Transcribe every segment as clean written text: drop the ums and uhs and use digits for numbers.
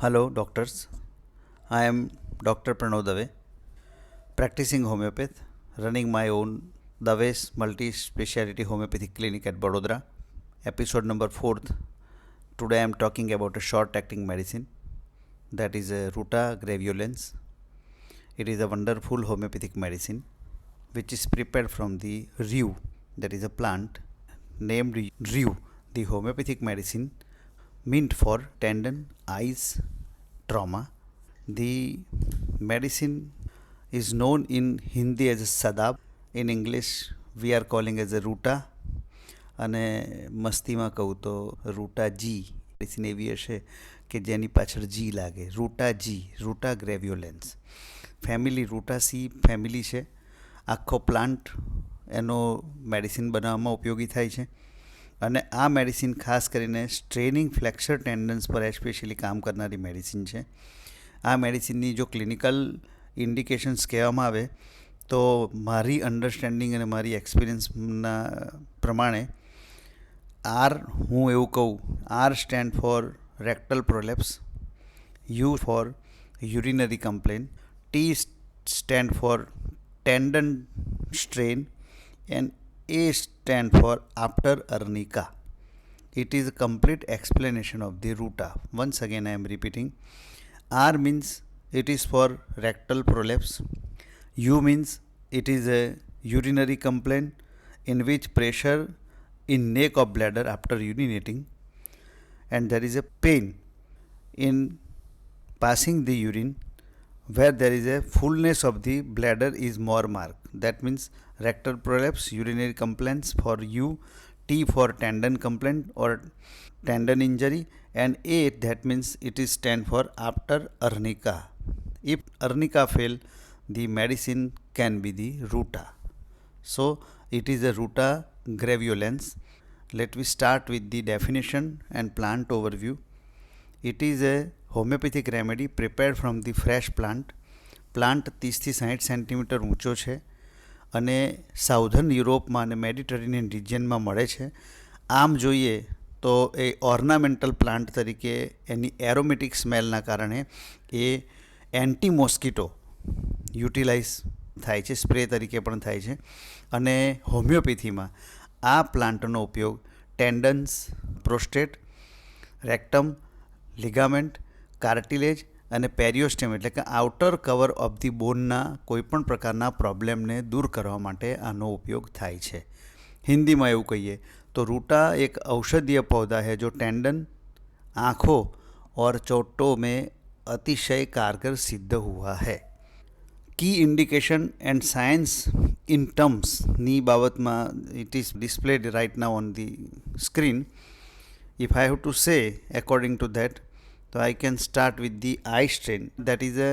Hello, doctors. I am Dr. Pranod Dave, practicing homeopath, running my own Dave's multi speciality homeopathic clinic at Barodara. Episode number 4th. Today I am talking about a short acting medicine that is a Ruta graveolens. It is a wonderful homeopathic medicine which is prepared from the rue, that is a plant named rue, the homeopathic medicine meant for tendon, eyes, trauma. The medicine is known in Hindi as sadab. In English, we are calling as a ruta. અને મસ્તીમાં કહું તો રૂટા જી medicine એવી હશે કે જેની પાછળ જી લાગે. રૂટા ગ્રેવ્યુલેન્સ family રૂટાસી family છે. આખો પ્લાન્ટ એનો મેડિસિન બનાવવામાં ઉપયોગી થાય છે. અને આ મેડિસિન ખાસ કરીને સ્ટ્રેનિંગ ફ્લેક્સર ટેન્ડન્સ પર એસ્પેશિયલી કામ કરનારી મેડિસિન છે. આ મેડિસિનની જો ક્લિનિકલ ઇન્ડિકેશન્સ કહેવામાં આવે તો મારી અન્ડરસ્ટેન્ડિંગ અને મારી એક્સપિરિયન્સના પ્રમાણે હું એવું કહું, R stand for rectal prolapse, U for urinary complain, T stand for tendon strain and A stand for after arnica. It is a complete explanation of the ruta. Once again I am repeating. R means it is for rectal prolapse. U means it is a urinary complaint in which pressure in neck of bladder after urinating, and there is a pain in passing the urine where there is a fullness of the bladder is more marked. That means rectal prolapse, urinary complaints for U, T for tendon complaint or tendon injury, and A, that means it is stand for after arnica. If arnica fail, the medicine can be the ruta. So it is a ruta graveolens. Let me start with the definition and plant overview. It is a homeopathic remedy prepared from the fresh plant. Plant 30થી 60 centimetre ઊંચો છે અને સાઉધર્ન યુરોપમાં અને મેડિટરેનિયન રિજિયનમાં મળે છે. આમ જોઈએ તો એ ઓર્નામેન્ટલ પ્લાન્ટ તરીકે એની એરોમેટિક સ્મેલના કારણે એ એન્ટી મોસ્કીટો યુટિલાઇઝ થાય છે, સ્પ્રે તરીકે પણ થાય છે. અને હોમિયોપેથીમાં આ પ્લાન્ટનો ઉપયોગ ટેન્ડન્સ, પ્રોસ્ટેટ, રેક્ટમ, લિગામેન્ટ, કાર્ટિલેજ અને પેરિયોસ્ટેમ એટલે કે આઉટર કવર ઓફ ધી બોનના કોઈપણ પ્રકારના પ્રોબ્લેમને દૂર કરવા માટે આનો ઉપયોગ થાય છે. હિન્દીમાં એવું કહીએ તો रूटा एक औषधीय पौधा है जो टेंडन, आँखों और चोटों में अतिशय कारगर सिद्ध हुआ है. की इंडिकेशन एंड साइंस इन टर्म्सની બાબતમાં it is displayed right now on the screen. If I have to say according to that, તો I can start with the eye strain. That is a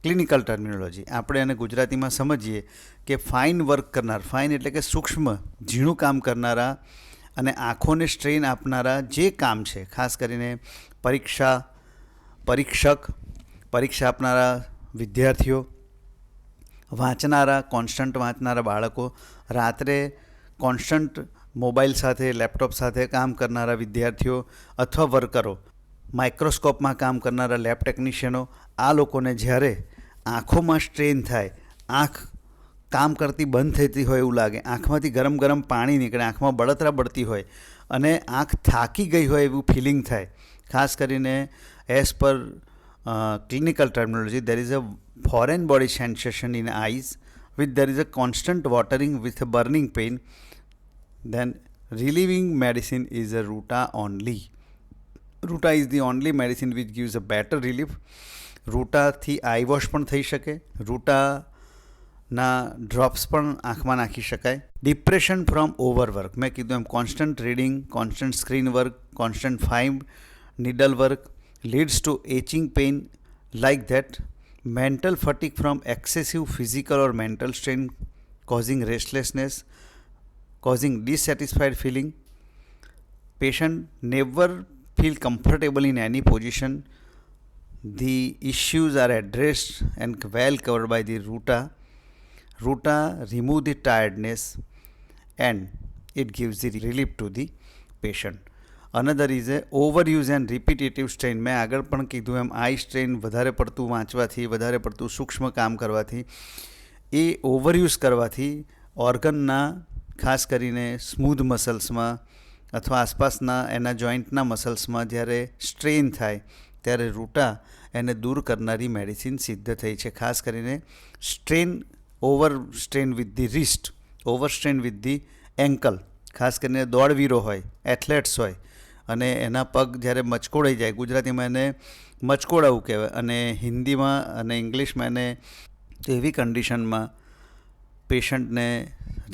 clinical terminology. આપણે એને ગુજરાતીમાં સમજીએ કે fine work કરનાર, fine એટલે કે સૂક્ષ્મ ઝીણું કામ કરનારા અને આંખોને સ્ટ્રેન આપનારા જે કામ છે, ખાસ કરીને પરીક્ષા આપનારા વિદ્યાર્થીઓ, વાંચનારા, કોન્સ્ટન્ટ વાંચનારા બાળકો, રાત્રે કોન્સ્ટન્ટ મોબાઈલ સાથે, લેપટોપ સાથે કામ કરનારા વિદ્યાર્થીઓ અથવા વર્કરો, માઇક્રોસ્કોપમાં કામ કરનારા લેબ ટેકનિશિયનો, આ લોકોને જ્યારે આંખોમાં સ્ટ્રેન થાય, આંખ કામ કરતી બંધ થતી હોય એવું લાગે, આંખમાંથી ગરમ ગરમ પાણી નીકળે, આંખમાં બળતરા બળતી હોય અને આંખ થાકી ગઈ હોય એવું ફિલિંગ થાય. ખાસ કરીને as per clinical terminology, there is a foreign body sensation in eyes with there is a constant watering with a burning pain, then relieving medicine is a ruta only. Ruta is the only medicine which gives a better relief. રૂટાથી eye wash પણ થઈ શકે, રૂટાના drops પણ આંખમાં નાખી શકાય. Depression from overwork, મેં કીધું એમ constant reading, constant screen work, constant fine needle work leads to aching pain like that. Mental fatigue from excessive physical or mental strain causing restlessness, causing dissatisfied feeling. Patient never feel comfortable in any position. The issues are addressed and well covered by the ruta. Ruta remove the tiredness and it gives the relief to the patient. Another is A overuse and repetitive strain. મેં આગળ પણ કીધું એમ આઈ strain વધારે પડતું વાંચવાથી, વધારે પડતું સૂક્ષ્મ કામ કરવાથી, એ ઓવરયુઝ કરવાથી ઓર્ગનના ખાસ કરીને સ્મૂધ મસલ્સમાં અથવા આસપાસના એના જોઈન્ટના મસલ્સમાં જ્યારે સ્ટ્રેન થાય ત્યારે રૂટા એને દૂર કરનારી મેડિસિન સિદ્ધ થઈ છે. ખાસ કરીને over strain with the wrist, over strain with the ankle. ખાસ કરીને દોડવીરો હોય, એથ્લેટ્સ હોય અને એના પગ જ્યારે મચકોડાઈ જાય, ગુજરાતીમાં એને મચકોડાવું કહેવાય અને હિન્દીમાં અને ઇંગ્લિશમાં એને એવી કન્ડિશનમાં પેશન્ટને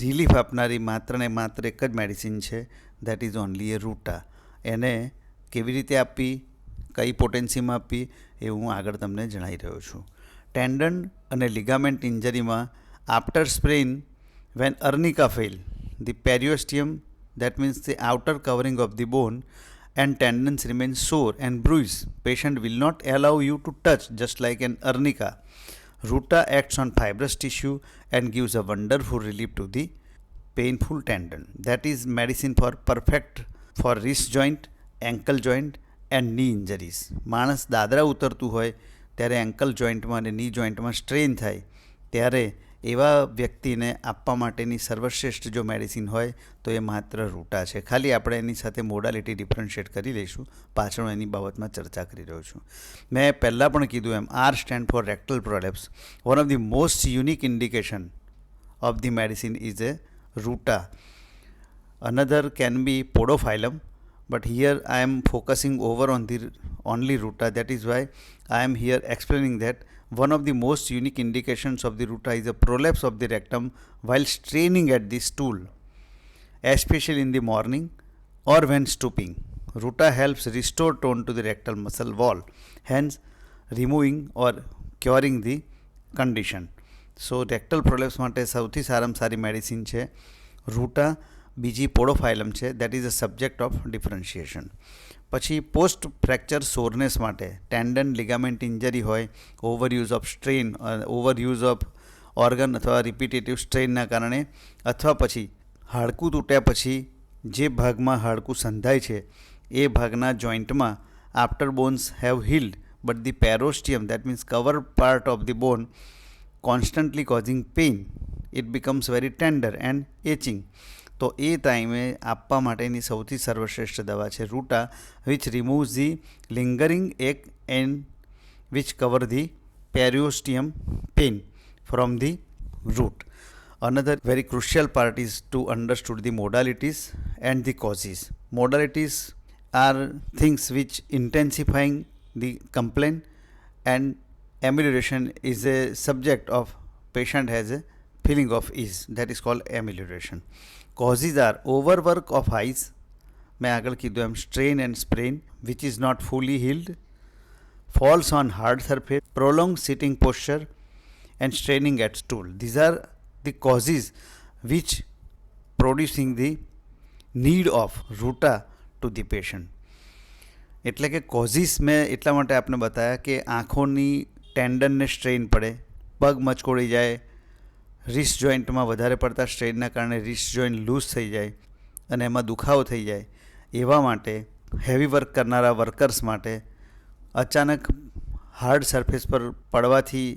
રિલીફ આપનારી માત્ર ને માત્ર એક જ મેડિસિન છે, દેટ ઇઝ ઓનલી એ રૂટા. એને કેવી રીતે આપવી, કઈ પોટેન્સીમાં આપવી એ હું આગળ તમને જણાવી રહ્યો છું. ટેન્ડન અને લિગામેન્ટ ઇન્જરીમાં after sprain when arnica fail, the periosteum, that means the outer covering of the bone and tendons remain sore and bruised. Patient will not allow you to touch, just like an arnica. Ruta acts on fibrous tissue and gives a wonderful relief to the painful tendon. That is medicine for perfect for wrist joint, ankle joint and knee injuries. માણસ દાદરા ઉતરતું હોય ત્યારે ankle જોઈન્ટમાં અને ની જોઈન્ટમાં strain થાય ત્યારે એવા વ્યક્તિને આપવા માટેની સર્વશ્રેષ્ઠ જો મેડિસિન હોય તો એ માત્ર રૂટા છે. ખાલી આપણે એની સાથે મોડાલિટી ડિફરન્શિએટ કરી લઈશું, પાછળ હું એની બાબતમાં ચર્ચા કરી રહ્યો છું. મેં પહેલાં પણ કીધું એમ R stand for rectal prolapse. One of the most unique indication of the medicine is a ruta. Another can be podophyllum, but here I am focusing over on the only ruta. That is why I am here explaining that one of the most unique indications of the ruta is a prolapse of the rectum while straining at the stool, especially in the morning or when stooping. Ruta helps restore tone to the rectal muscle wall, hence removing or curing the condition. So rectal prolapse માટે સૌથી સારામાં સારી medicine છે રૂટા. બીજી પોડોફાઇલમ છે, that is a subject of differentiation. પછી post fracture સોરનેસ માટે ટેન્ડન ligament injury હોય, overuse of strain, overuse of organ અથવા રિપીટેટિવ સ્ટ્રેનના કારણે, અથવા પછી હાડકું તૂટ્યા પછી જે ભાગમાં હાડકું સંધાય છે એ ભાગના જોઈન્ટમાં after bones have healed but the periosteum, that means cover part of the bone constantly causing pain, it becomes very tender and aching. તો એ ટાઈમે આપવા માટેની સૌથી સર્વશ્રેષ્ઠ દવા છે રૂટા, which રિમૂવ્સ the lingering ache and which cover the periosteum pain from the root. Another very crucial part is to understand the modalities and the causes. Modalities are things which intensifying the complaint, and amelioration is a subject of patient has a feeling of ease, that is called amelioration. Causes are overwork of eyes, मैं आगे कीधुं M strain and sprain which is not fully healed, falls on hard surface, prolonged sitting posture and straining at stool. These are the causes which producing the need of ruta to the patient. એટલે કે causes મેં એટલા માટે આપને બતાવ્યા કે આંખોની ટેન્ડનને strain પડે, પગ મચકોડી જાય, રિસ્ટ જોઈન્ટમાં વધારે પડતા સ્ટ્રેઇનના કારણે રિસ્ટ જોઈન્ટ લૂઝ થઈ જાય અને એમાં દુખાવો થઈ જાય. એવા માટે હેવી વર્ક કરનારા વર્કર્સ માટે અચાનક હાર્ડ સરફેસ પર પડવાથી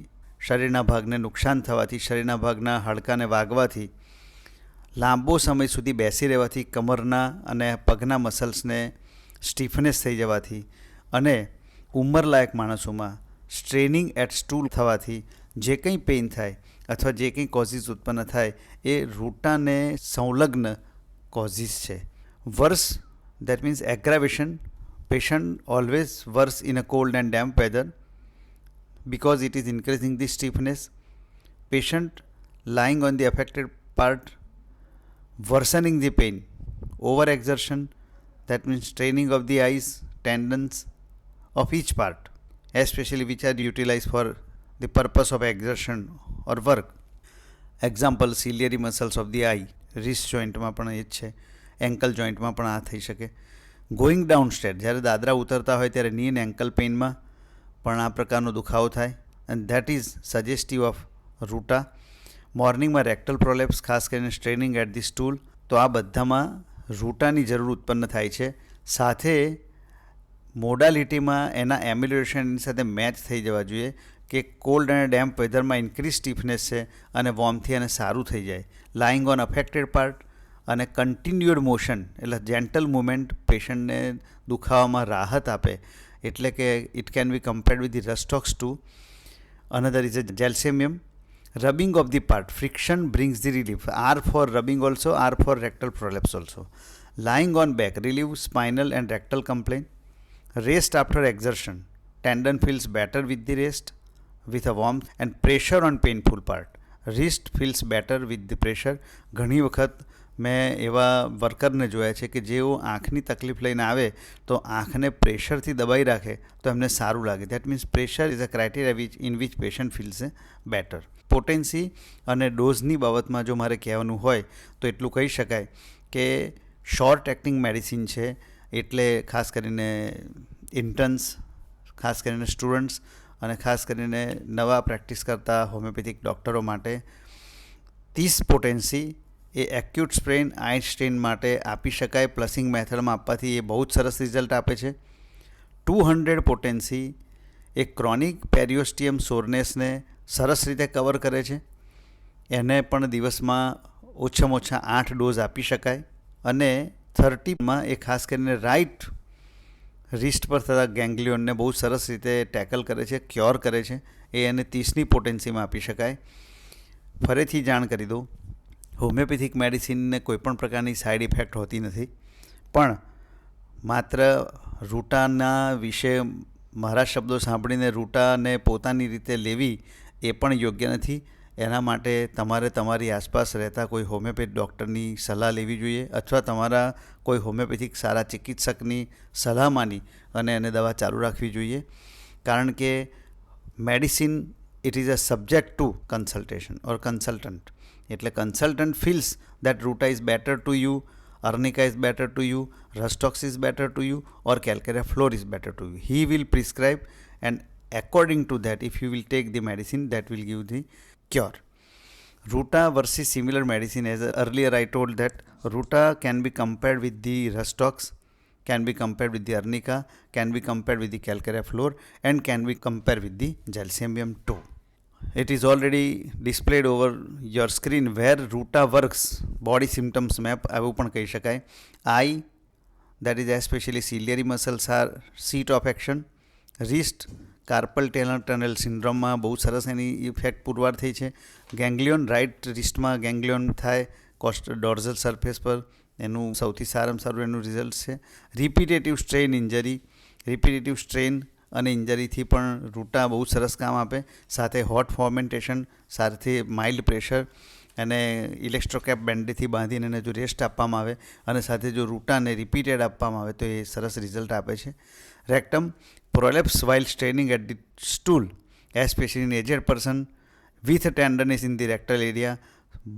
શરીરના ભાગને નુકસાન થવાથી, શરીરના ભાગના હાડકાને વાગવાથી, લાંબો સમય સુધી બેસી રહેવાથી કમરના અને પગના મસલ્સને સ્ટીફનેસ થઈ જવાથી અને ઉંમરલાયક માણસોમાં સ્ટ્રેનિંગ એટ સ્ટૂલ થવાથી જે કંઈ પેઇન થાય અથવા જે કંઈ કોઝિસ ઉત્પન્ન થાય એ રૂટાને સંલગ્ન કોઝિસ છે. Worse, that means aggravation, patient always worse in a cold and damp weather because it is increasing the stiffness. Patient lying on the affected part worsening the pain. Overexertion, that means straining of the eyes, tendons of each part, especially which are utilized for the purpose of exertion or work. Example, ciliary muscles of the eye, wrist joint માં પણ એ જ છે, ankle જોઈન્ટમાં પણ આ થઈ શકે. Going down stare, જ્યારે દાદરા ઉતરતા હોય ત્યારે ની અને એન્કલ પેઇનમાં પણ આ પ્રકારનો દુખાવો થાય, and that is suggestive of ruta. મોર્નિંગમાં રેક્ટલ પ્રોલેપ્સ, ખાસ કરીને સ્ટ્રેનિંગ એટ ધી સ્ટૂલ, તો આ બધામાં રૂટાની જરૂર ઉત્પન્ન થાય છે. સાથે મોડાલિટીમાં એના એમ્યુલેશનની સાથે મેચ થઈ જવા જોઈએ કે કોલ્ડ અને ડેમ્પ વેધરમાં ઇન્ક્રીઝ સ્ટીફનેસ છે અને વોર્મથી એને સારું થઈ જાય. લાઇંગ ઓન અફેક્ટેડ પાર્ટ અને કન્ટિન્યુઅડ મોશન એટલે જેન્ટલ મુવમેન્ટ પેશન્ટને દુખાવામાં રાહત આપે. એટલે કે it can be compared with the rhus tox too. Another is a gelsemium. Rubbing of the part, friction brings the relief. R for rubbing also, R for rectal prolapse also. Lying on back, relieve spinal and rectal complaint. Rest after exertion, tendon feels better with the rest, with a warmth and pressure on painful part. Wrist feels better with the pressure. ઘણી વખત મેં એવા વર્કરને જોયા છે કે જેઓ આંખની તકલીફ લઈને આવે તો આંખને પ્રેશરથી દબાઈ રાખે તો એમને સારું લાગે. That means pressure is a criteria in which patient feels better. Potency અને ડોઝની બાબતમાં જો મારે કહેવાનું હોય તો એટલું કહી શકાય કે શોર્ટ એક્ટિંગ મેડિસિન છે, એટલે ખાસ કરીને ઇન્ટર્ન્સ, ખાસ કરીને સ્ટુડન્ટ્સ અને ખાસ કરીને નવા પ્રેક્ટિસ કરતા હોમિયોપેથિક ડૉક્ટરો માટે 30 પોટેન્સી એ એક્યુટ સ્પ્રેન, આઈ સ્ટ્રેન માટે આપી શકાય. પ્લસિંગ મેથડમાં આપવાથી એ બહુ જ સરસ રિઝલ્ટ આપે છે. 200 પોટેન્સી એ ક્રોનિક પેરિયોસ્ટિયમ સોરનેસને સરસ રીતે કવર કરે છે. એને પણ દિવસમાં ઓછામાં ઓછા 8 ડોઝ આપી શકાય. અને 30માં એ ખાસ કરીને રાઇટ રિસ્ટ પર થતા ગેંગ્લિયોનને બહુ સરસ રીતે ટેકલ કરે છે, ક્યોર કરે છે. એ એને 30ની પોટેન્સીમાં આપી શકાય. ફરીથી જાણ કરી દઉં, હોમિયોપેથિક મેડિસિનને કોઈપણ પ્રકારની સાઇડ ઇફેક્ટ હોતી નથી, પણ માત્ર રૂટાના વિશે મારા શબ્દો સાંભળીને રૂટાને પોતાની રીતે લેવી એ પણ યોગ્ય નથી. એના માટે તમારે તમારી આસપાસ રહેતા કોઈ હોમિયોપેથ ડૉક્ટરની સલાહ લેવી જોઈએ અથવા તમારા કોઈ હોમિયોપેથિક સારા ચિકિત્સકની સલાહ માની અને એને દવા ચાલુ રાખવી જોઈએ. કારણ કે medicine it is a subject to consultation or consultant. એટલે consultant feels that ruta is better to you, arnica is better to you, rustox is better to you, or calcarea floor is better to you. He will prescribe, and according to that, if you will take the medicine, that will give the cure. Ruta versus similar medicine, as earlier I told that Ruta can be compared with the rustox, can be compared with the arnica, can be compared with the calcarea floor, and can be compared with the gelsemium too. It is already displayed over your screen where Ruta works. Body symptoms map એવું પણ કહી શકાય. Eye, that is especially ciliary muscles are seat of action. Wrist, carpal tunnel syndrome બહુ સરસ એની effect પુરવાર થઈ છે. ગેંગ્લિયોન, right રિસ્ટમાં ગેંગ્લિયોન થાય ડોર્ઝલ સરફેસ પર, એનું સૌથી સારામાં સારું એનું રિઝલ્ટ છે. Repetitive strain injury, repetitive strain અને ઇન્જરીથી પણ રૂટા બહુ સરસ કામ આપે. સાથે હોટ ફોર્મેન્ટેશન, સાથે માઇલ્ડ પ્રેશર અને ઇલેક્ટ્રોકેપ બેન્ડેથી બાંધીને એને જો રેસ્ટ આપવામાં આવે અને સાથે જો રૂટાને રિપીટેડ આપવામાં આવે તો એ સરસ રિઝલ્ટ આપે છે. Rectum, prolapse while straining at the stool, especially in aged person with tenderness in the rectal area.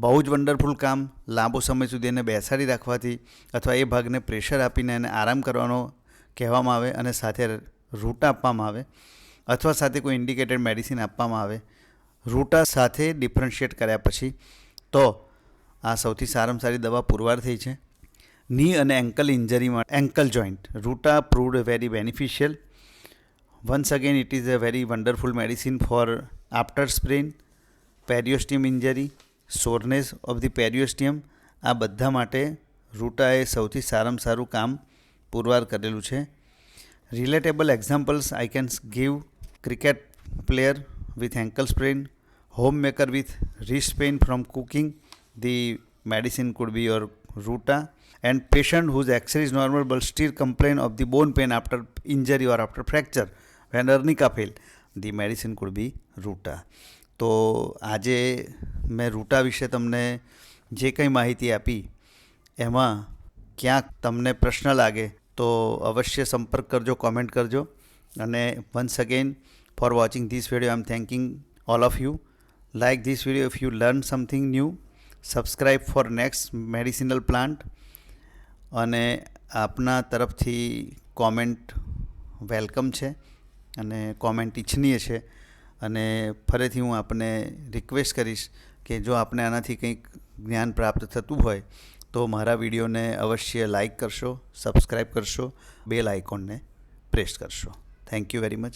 બહુ જ વન્ડરફુલ કામ. લાંબો સમય સુધી એને બેસાડી રાખવાથી અથવા એ ભાગને પ્રેશર આપીને એને આરામ કરવાનો કહેવામાં આવે અને સાથે રૂટા આપવામાં આવે અથવા સાથે કોઈ ઇન્ડિકેટેડ મેડિસિન આપવામાં આવે રૂટા સાથે ડિફરન્શિએટ કર્યા પછી, તો આ સૌથી સારામાં સારી દવા પુરવાર થઈ છે. ની અને એન્કલ ઇન્જરીમાં, ankle joint, ruta proved very beneficial. Once again it is a very wonderful medicine for after sprain, periosteum injury, soreness of the periosteum. આ બધા માટે રૂટાએ સૌથી સારામાં સારું કામ પુરવાર કરેલું છે. Relatable examples I can give: cricket player with ankle sprain, homemaker with wrist pain from cooking, the medicine could be your Ruta, and patient whose X-ray is normal but still complain of the bone pain after injury or after fracture when arnica fail, the medicine could be Ruta. તો આજે મેં રૂટા વિશે તમને જે કંઈ માહિતી આપી એમાં ક્યાંક તમને પ્રશ્ન લાગે તો અવશ્ય સંપર્ક કરજો, કોમેન્ટ કરજો. અને once again for watching this video I am thanking all of you. Like this video if you learn something new. Subscribe for next medicinal plant. અને આપના તરફથી કોમેન્ટ વેલકમ છે અને કોમેન્ટ ઇચ્છનીય છે. અને ફરીથી હું આપને રિક્વેસ્ટ કરીશ કે જો આપને આનાથી કંઈક જ્ઞાન પ્રાપ્ત થતું હોય તો મારા વિડીયોને અવશ્ય લાઈક કરશો, સબસ્ક્રાઈબ કરશો, બેલ આઇકોનને પ્રેસ કરશો. Thank you very much.